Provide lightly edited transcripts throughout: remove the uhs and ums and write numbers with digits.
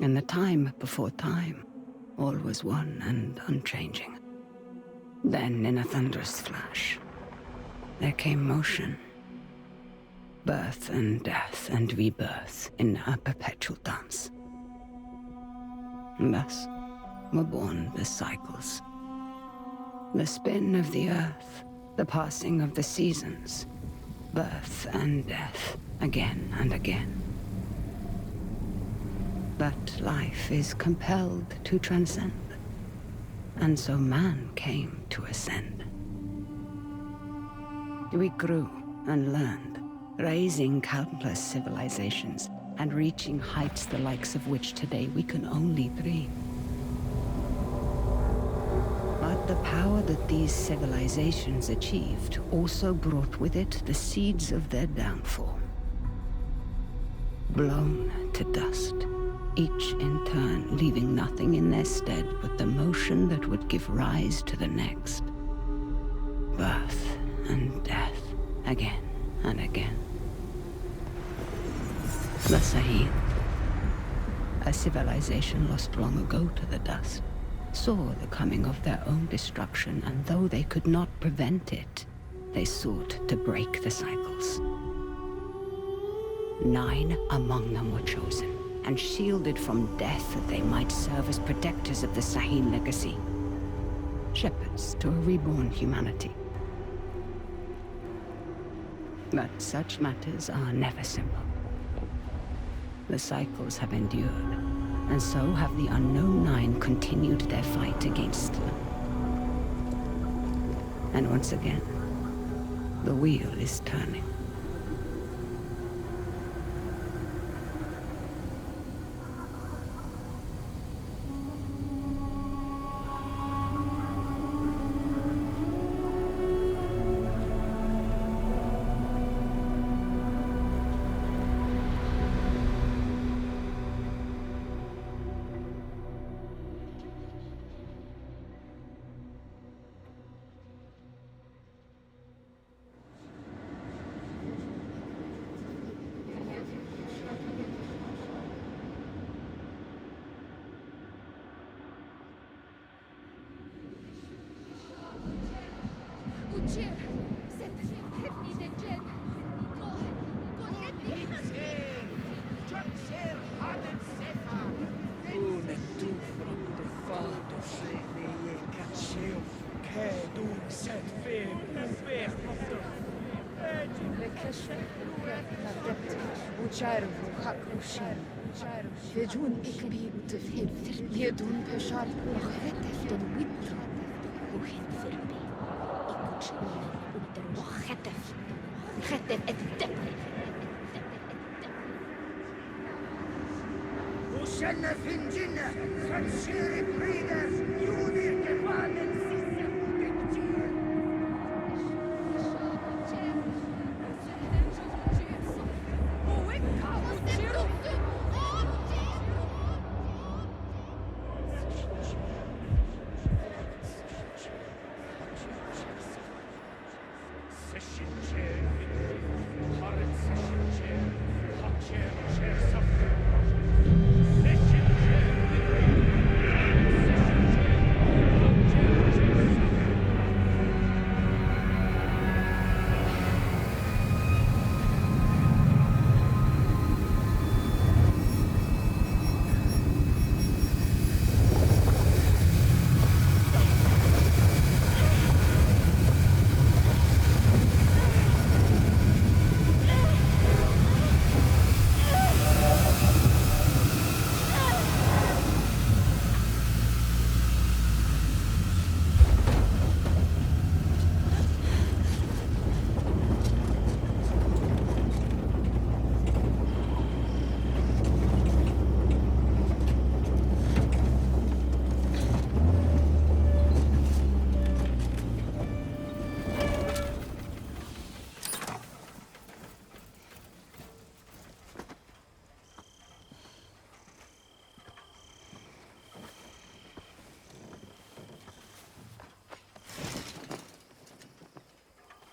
In the time before time, all was one and unchanging. Then, in a thunderous flash, there came motion. Birth and death and rebirth in a perpetual dance. And thus were born the cycles. The spin of the earth, the passing of the seasons, birth and death, again and again. But life is compelled to transcend, and so man came to ascend. We grew and learned, raising countless civilizations and reaching heights the likes of which today we can only dream. But the power that these civilizations achieved also brought with it the seeds of their downfall. Blown to dust, each in turn leaving nothing in their stead but the motion that would give rise to the next. Birth and death, again and again. The Sahil, a civilization lost long ago to the dust, saw the coming of their own destruction, and though they could not prevent it, they sought to break the cycles. 9 among them were chosen, and shielded from death that they might serve as protectors of the Sahil legacy. Shepherds to a reborn humanity. But such matters are never simple. The cycles have endured, and so have the unknown 9 continued their fight against them. And once again, the wheel is turning. Fedun ikbi utfid yedun peshar den witr وهن ثربي إكوش ودر وختف الدم وشنا في الجنة فنشير بريدر يوني كفان السيسة بكتير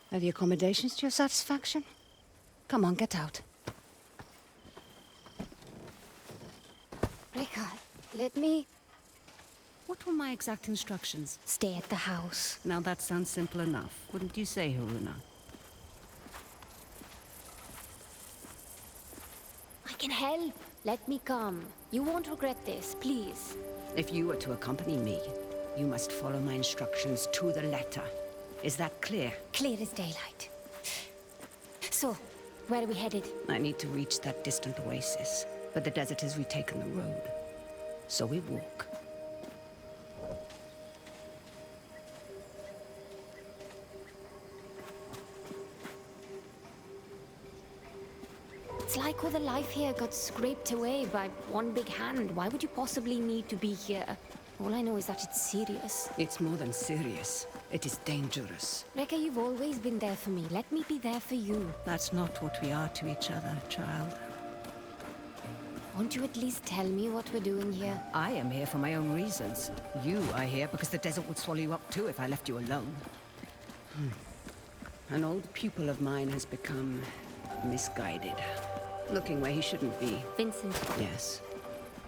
Are the accommodations to your satisfaction? Come on, get out. Rika, let me What were my exact instructions? stay at the house. Now that sounds simple enough, wouldn't you say, Haruna? I can help. Let me come. You won't regret this, please. If you were to accompany me, you must follow my instructions to the letter. Is that clear? Clear as daylight. So, where are we headed? I need to reach that distant oasis, but the desert has retaken the road. So we walk. It's like all the life here got scraped away by one big hand. Why would you possibly need to be here? All I know is that it's serious. It's more than serious. It is dangerous. Rekka, you've always been there for me. Let me be there for you. That's not what we are to each other, child. Won't you at least tell me what we're doing here? I am here for my own reasons. You are here because the desert would swallow you up too if I left you alone. An old pupil of mine has become misguided. Looking where he shouldn't be. Vincent. Yes,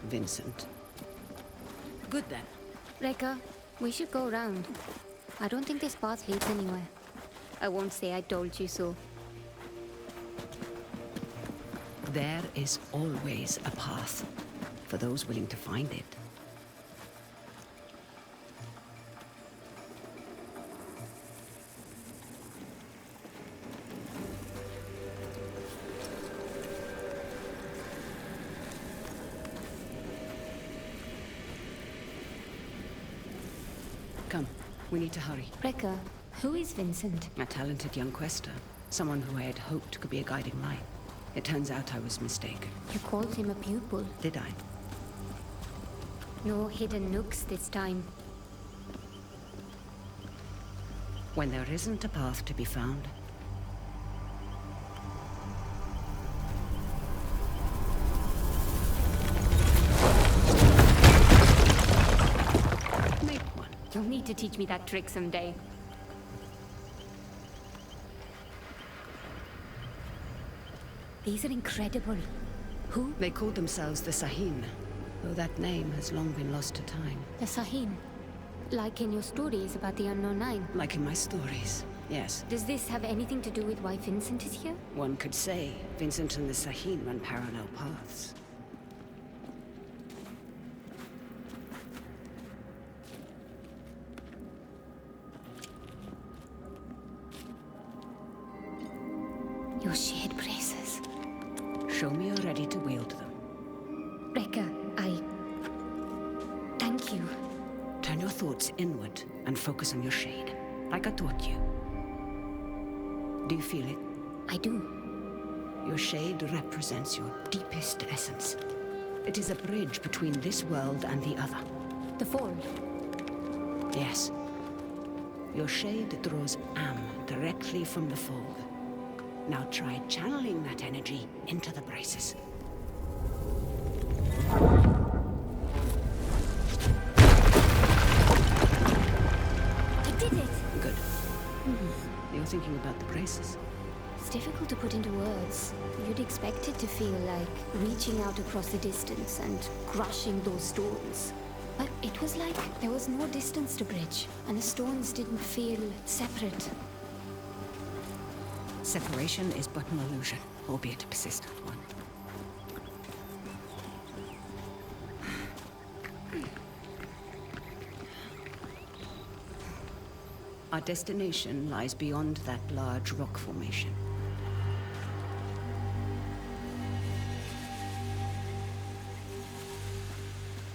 Vincent. Good then. Rekka, we should go around. I don't think this path leads anywhere. I won't say I told you so. There is always a path for those willing to find it. Come, we need to hurry. Rekka, who is Vincent? A talented young quester. Someone who I had hoped could be a guiding light. It turns out I was mistaken. You called him a pupil. Did I? No hidden nooks this time. When there isn't a path to be found, make one. You'll need to teach me that trick someday. These are incredible. Who? They called themselves the Sahin, though that name has long been lost to time. The Sahin. Like in your stories about the Unknown Nine. Like in my stories, yes. Does this have anything to do with why Vincent is here? One could say Vincent and the Sahin run parallel paths. Your shared braces. Show me you're ready to wield them. Rekka, thank you. Turn your thoughts inward and focus on your shade, like I taught you. Do you feel it? I do. Your shade represents your deepest essence. It is a bridge between this world and the other. The Fold. Yes. Your shade draws Am directly from the fold. Now try channeling that energy into the braces. I did it! Good. You're thinking about the braces. It's difficult to put into words. You'd expect it to feel like reaching out across the distance and crushing those stones. But it was like there was no distance to bridge, and the stones didn't feel separate. Separation is but an illusion, albeit a persistent one. Our destination lies beyond that large rock formation.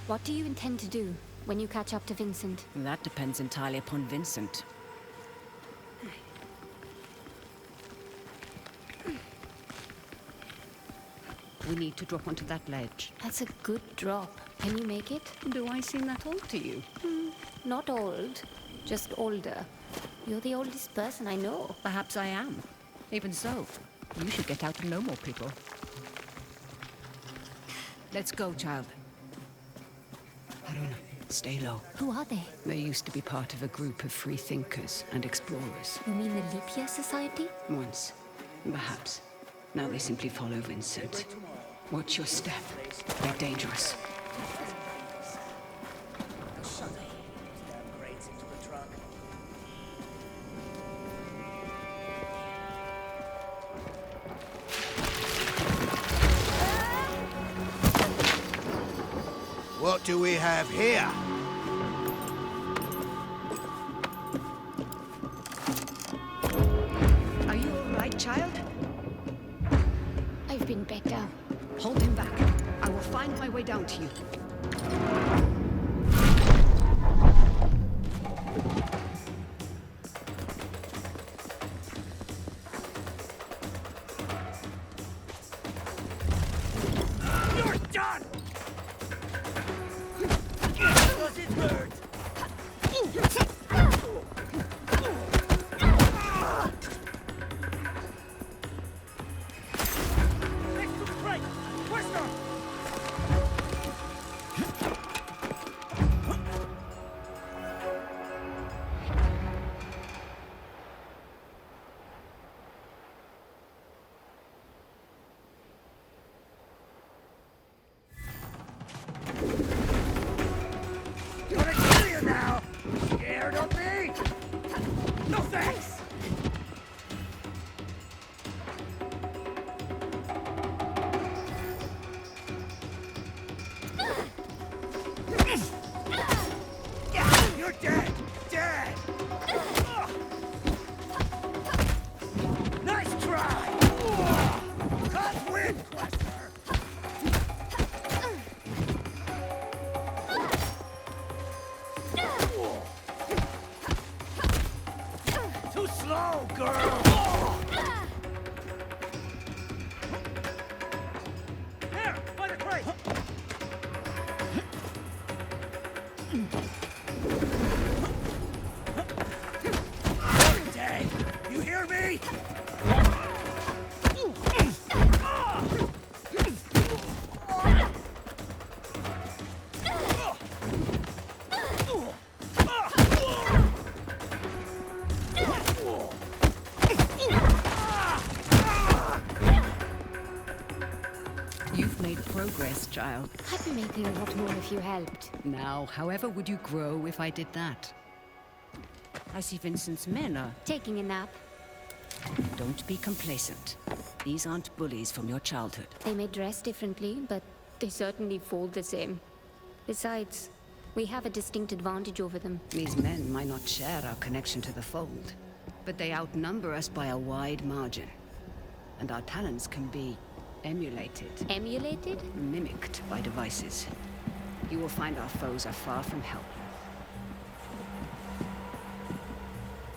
What do you intend to do when you catch up to Vincent? That depends entirely upon Vincent. We need to drop onto that ledge. That's a good drop. Can you make it? Do I seem that old to you? Not old, just older. You're the oldest person I know. Perhaps I am. Even so, you should get out and know more people. Let's go, child. Haruna, stay low. Who are they? They used to be part of a group of free thinkers and explorers. You mean the Lipia Society? Once, perhaps. Now they simply follow Vincent. Watch your step. They're dangerous. What do we have here? Are you all right, child? I've been better. Hold him back. I will find my way down to you. You're done! Does it hurt? Next to the break! Western! Gonna kill you now! Scared of me? No thanks! You're dead! Dead! Nice try! Can't win, Quester! Too slow, girl! There! By the crate! You're dead! You hear me? You've made progress, child. I'd be making a lot more if you helped. Now, however would you grow if I did that? I see Vincent's men are... Taking a nap. Don't be complacent. These aren't bullies from your childhood. They may dress differently, but they certainly fall the same. Besides, we have a distinct advantage over them. These men might not share our connection to the fold, but they outnumber us by a wide margin. And our talents can be emulated, Emulated? mimicked by devices. You will find our foes are far from help.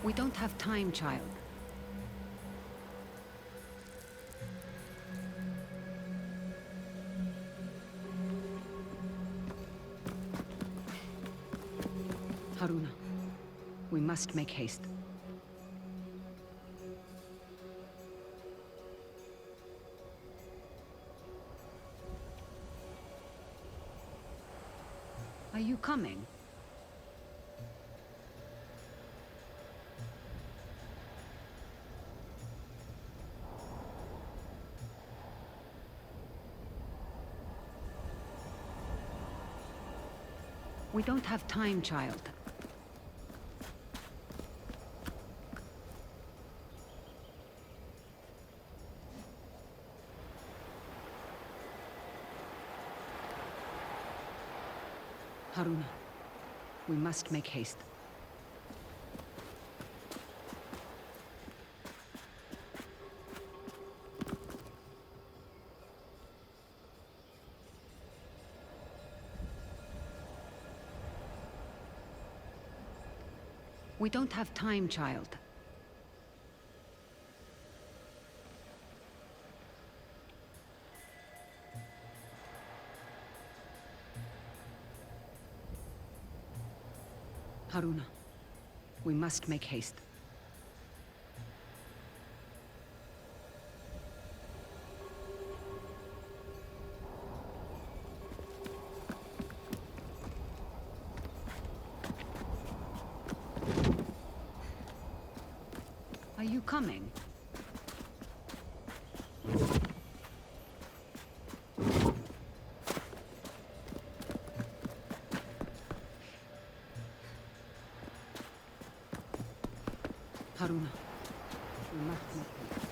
We don't have time, child. Haruna, we must make haste. Are you coming? We don't have time, child. Haruna, we must make haste. We don't have time, child. Haruna, we must make haste. Are you coming? Haruna, we must make haste.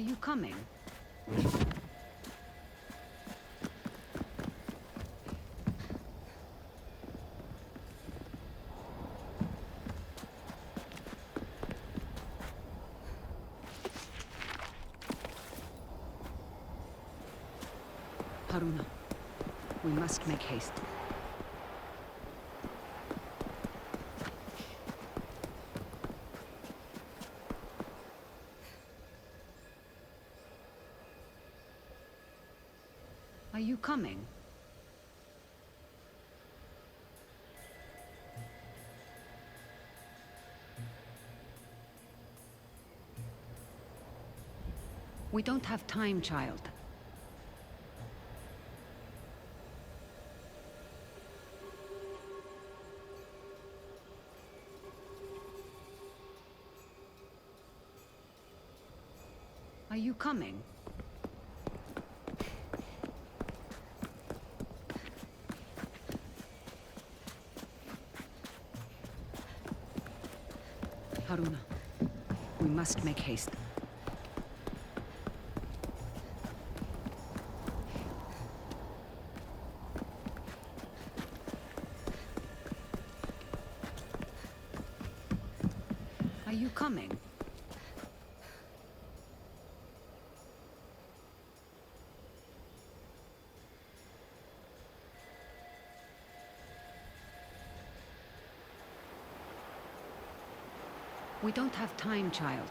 you coming? Haruna, we must make haste. Are you coming? We don't have time, child. Are you coming? Haruna, we must make haste. Are you coming? We don't have time, child.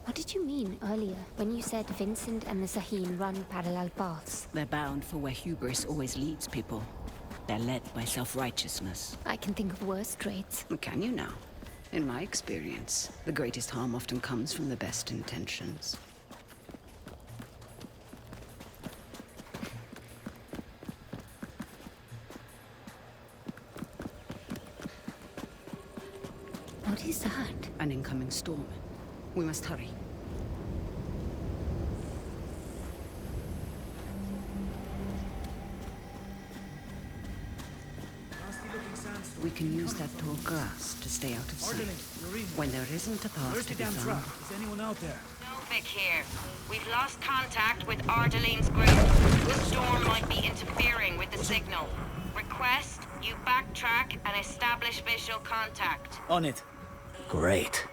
What did you mean earlier when you said Vincent and the Sahin run parallel paths? They're bound for where hubris always leads people. They're led by self-righteousness. I can think of worse traits. Can you now? In my experience, the greatest harm often comes from the best intentions. What is that? An incoming storm. We must hurry. We can use that tall grass to stay out of sight. When there isn't a path to be found. Is anyone out there? Novik here. We've lost contact with Ardaline's group. The storm might be interfering with the signal. Request you backtrack and establish visual contact. On it. Great.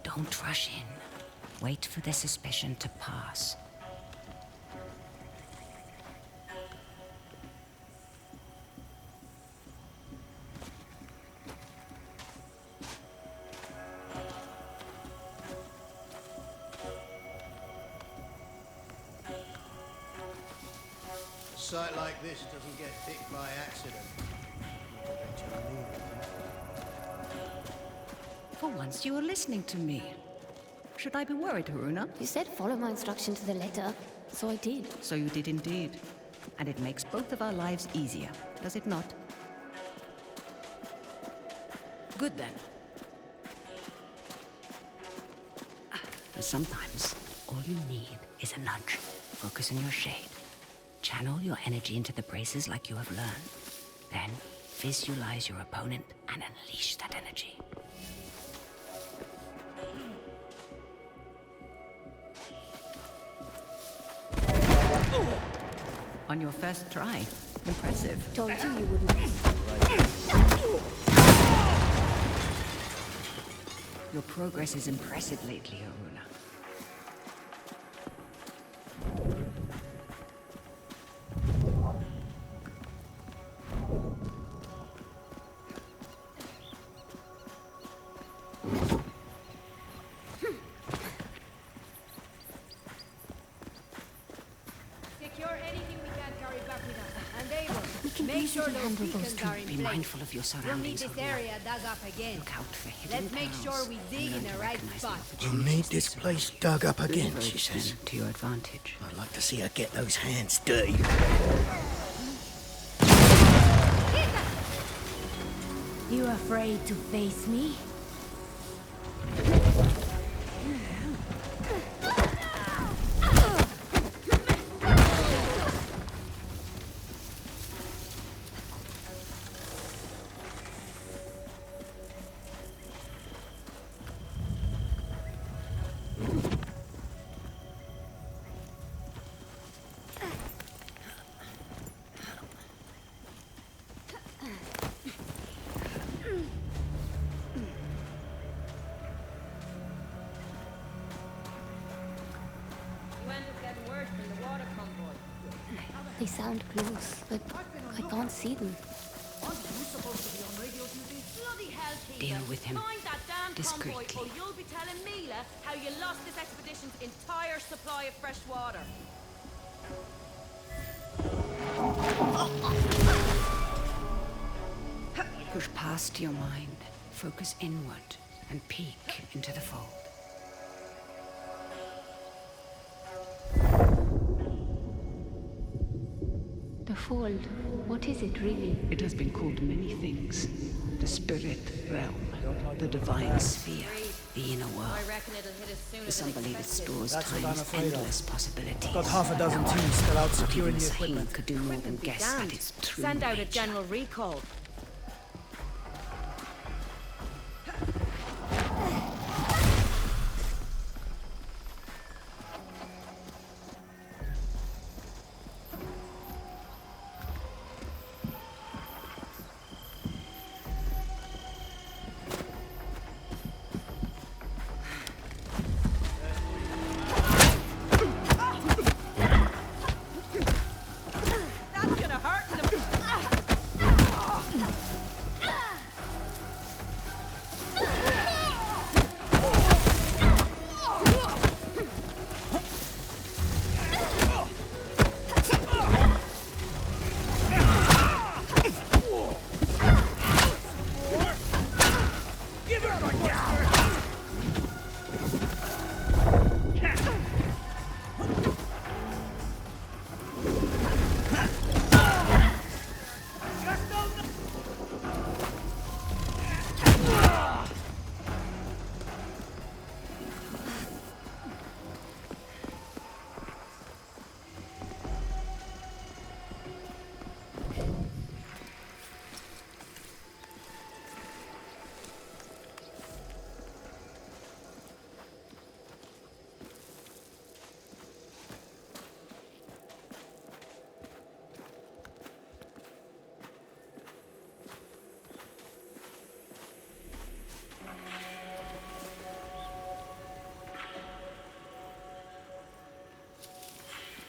Don't rush in. Wait for the suspicion to pass. A site like this doesn't get picked by accident. For once you are listening to me. Should I be worried, Haruna? You said follow my instruction to the letter, so I did. So you did indeed. And it makes both of our lives easier, does it not? Good then. Sometimes, all you need is a nudge. Focus on your shade. Channel your energy into the braces like you have learned. Then, visualize your opponent and unleash that energy. On your first try. Impressive. Told you you wouldn't. Your progress is impressive lately, Haruna. How sure did he those handle those beacons two? are in Be place. mindful of your We'll need surroundings, this Olivia. area dug up again. Look out for hidden Let's make pearls sure we and dig learn in to the right recognize the spot. We'll need opportunities this that place surround dug up again, Leverage, she says. then, to your advantage. I'd like to see her get those hands dirty. You afraid to face me? They sound close, but I can't see them. Deal with him Find that damn convoy, or discreetly. you'll be telling Mila how you lost this expedition's entire supply of fresh water. Push past your mind, focus inward, and peek into the fold. The fold, what is it really? It has been called many things. The spirit realm, the divine sphere, the inner world. I reckon it'll hit us sooner For some than believe it expected. stores That's what I'm time's afraid of. endless possibilities. Got half a dozen teams still out Not securing even the Sahib equipment. could do more than guess at Damned. its true Send out a nature. general recall. That's gonna hurt them.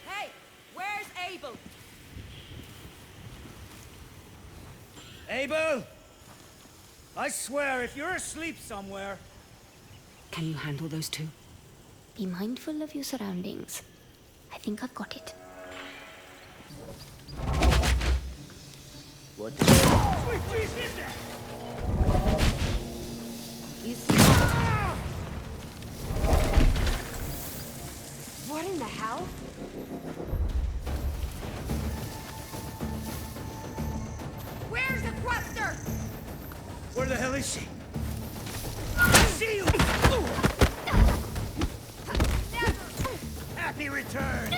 Hey, where's Abel? Abel! I swear, if you're asleep somewhere... Can you handle those two? Be mindful of your surroundings. I think I've got it. What Sweet cheese is that? What in the hell? Where's the thruster? Where the hell is she? See you! Happy returns!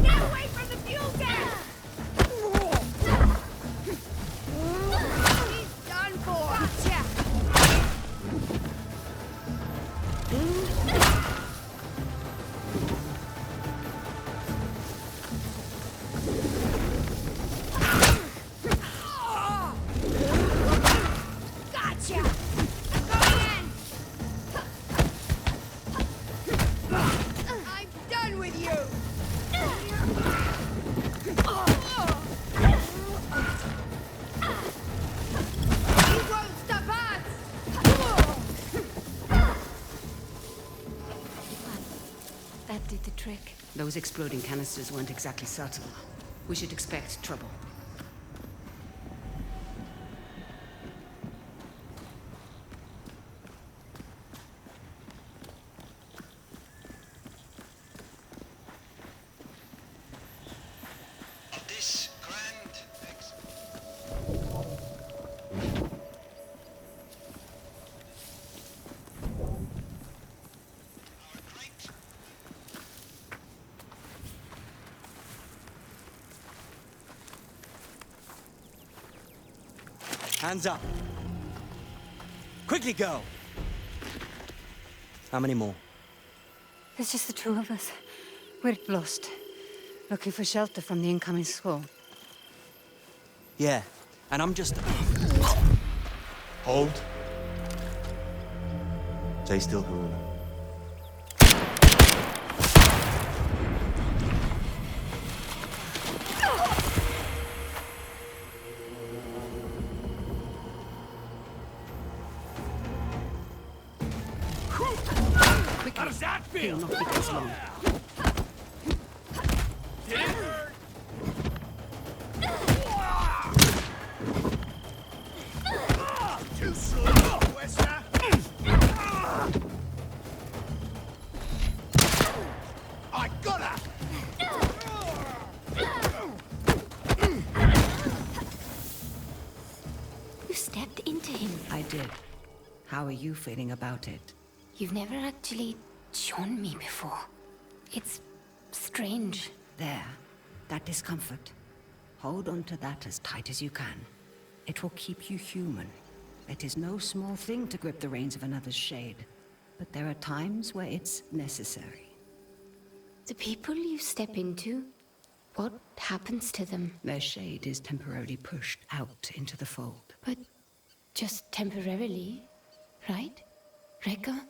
Get away from the fuel gas! He's done for! Gotcha! Gotcha! Go in! I'm done with you! You won't stop us! That did the trick. Those exploding canisters weren't exactly subtle. We should expect trouble. This grand Hands up. Quickly go. How many more? There's just the two of us. We're lost. Looking for shelter from the incoming squall. Yeah, and I'm just... Hold. Stay still, Haruna. How does that feel? He'll not be as long. Did it hurt? Too slow, Wester. I got her. You stepped into him. I did. How are you feeling about it? You've never actually shown me before. It's strange. There. That discomfort. Hold on to that as tight as you can. It will keep you human. It is no small thing to grip the reins of another's shade. But there are times where it's necessary. The people you step into, what happens to them? Their shade is temporarily pushed out into the fold. But just temporarily, right? Rekka?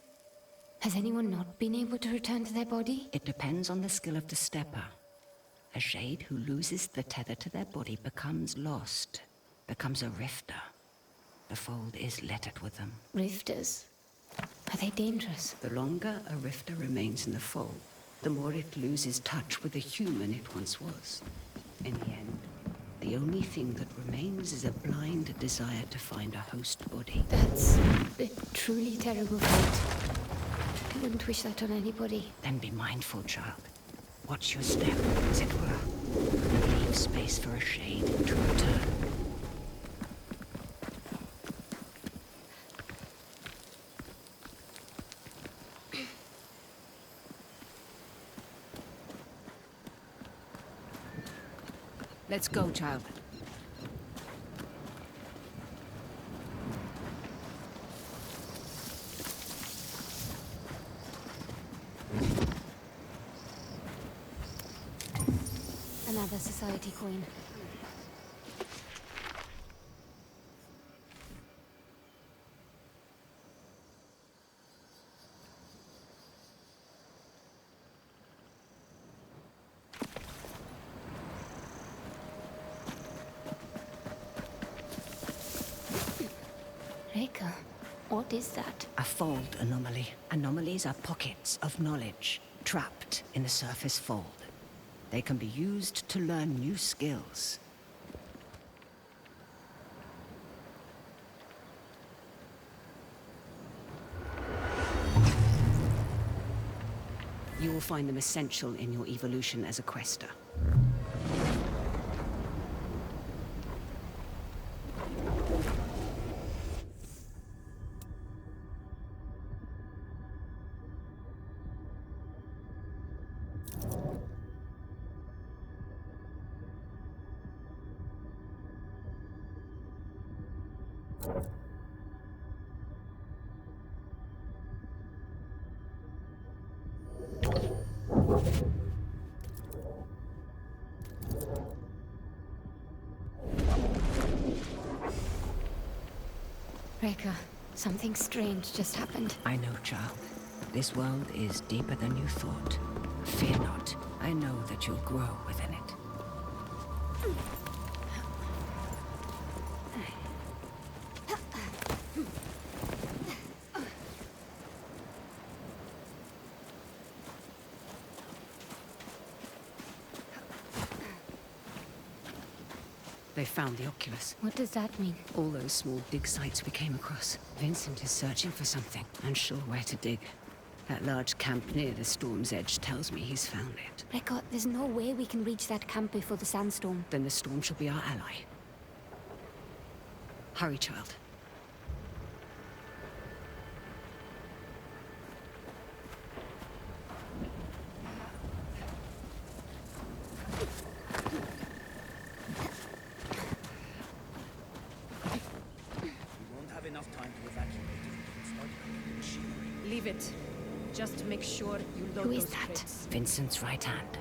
Has anyone not been able to return to their body? It depends on the skill of the stepper. A shade who loses the tether to their body becomes lost, becomes a rifter. The fold is littered with them. Rifters? Are they dangerous? The longer a rifter remains in the fold, the more it loses touch with the human it once was. In the end, the only thing that remains is a blind desire to find a host body. That's a truly terrible fate. I wouldn't wish that on anybody. Then be mindful, child. Watch your step, as it were, and leave space for a shade to return. Let's go, child. Another society coin. Rekka, what is that? A fold anomaly. Anomalies are pockets of knowledge, trapped in the surface fold. They can be used to learn new skills. You will find them essential in your evolution as a quester. Rekka, something strange just happened. I know, child. This world is deeper than you thought. Fear not. I know that you'll grow within it. They found the Oculus. What does that mean? All those small dig sites we came across. Vincent is searching for something, unsure where to dig. That large camp near the storm's edge tells me he's found it. Rekka, there's no way we can reach that camp before the sandstorm. Then the storm shall be our ally. Hurry, child. Leave it. Just make sure you load Who is those that? crates. Vincent's right hand.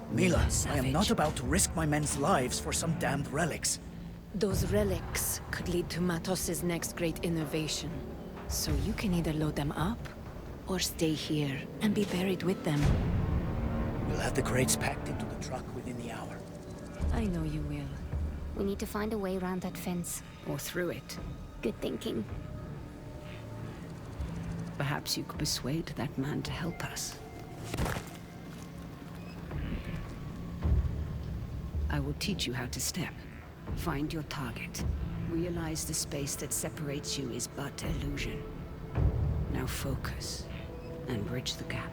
Mila, I Savage. am not about to risk my men's lives for some damned relics. Those relics could lead to Matos's next great innovation. So you can either load them up, or stay here and be buried with them. We'll have the crates packed into the truck within the hour. I know you will. We need to find a way around that fence. Or through it. Good thinking. Perhaps you could persuade that man to help us. I will teach you how to step. Find your target. Realize the space that separates you is but illusion. Now focus, and bridge the gap.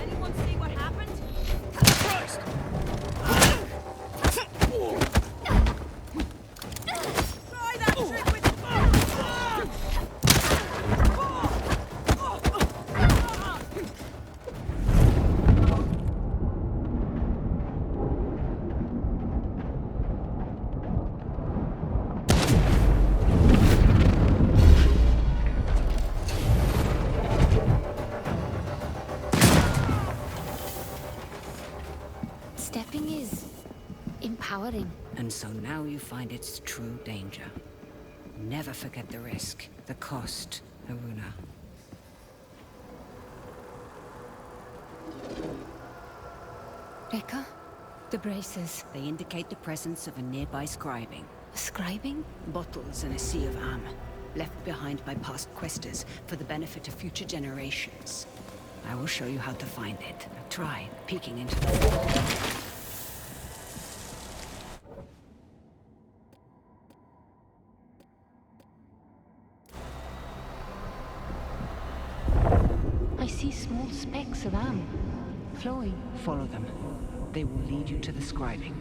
Anyone see what happened? Try that trick with Stepping is empowering. And so now you find its true danger. Never forget the risk, the cost, Haruna. Rekka, the braces. They indicate the presence of a nearby scribing. Scribing? Bottles in a sea of am, left behind by past questers for the benefit of future generations. I will show you how to find it. Try peeking into the... I see small specks of am flowing. Follow them. They will lead you to the scribing.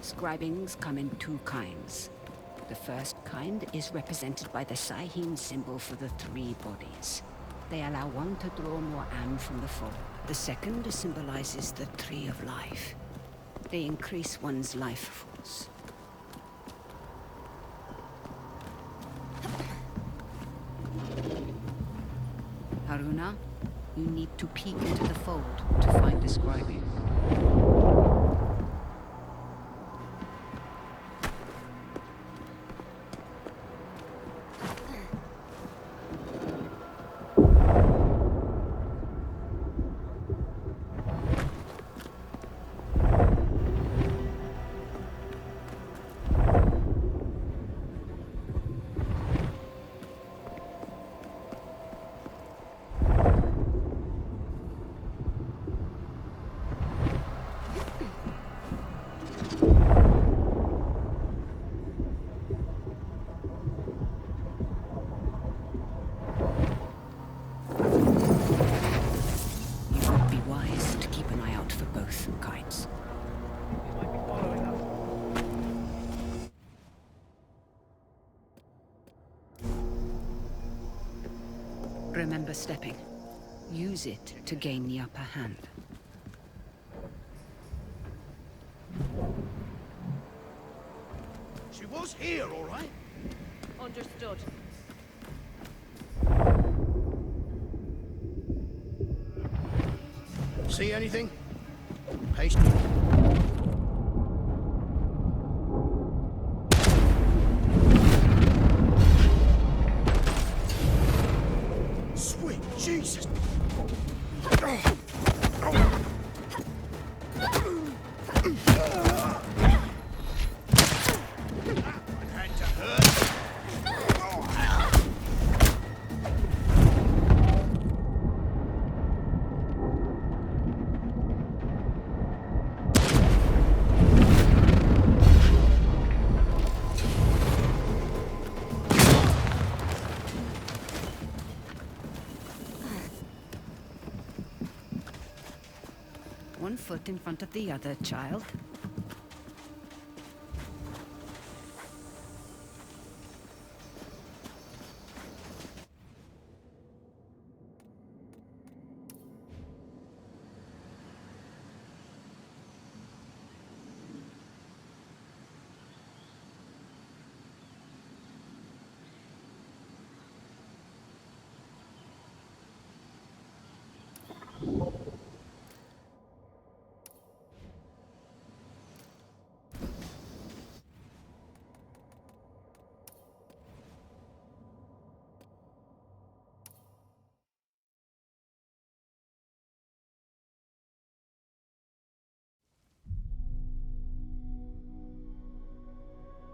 Scribings come in two kinds. The first kind is represented by the Sahim symbol for the three bodies. They allow one to draw more Am from the fold. The second symbolizes the Tree of Life. They increase one's life force. Haruna, you need to peek into the fold to find the scribing. Remember stepping. Use it to gain the upper hand. She was here, all right? Understood. See anything? Haste. Sweet Jesus! One foot in front of the other, child.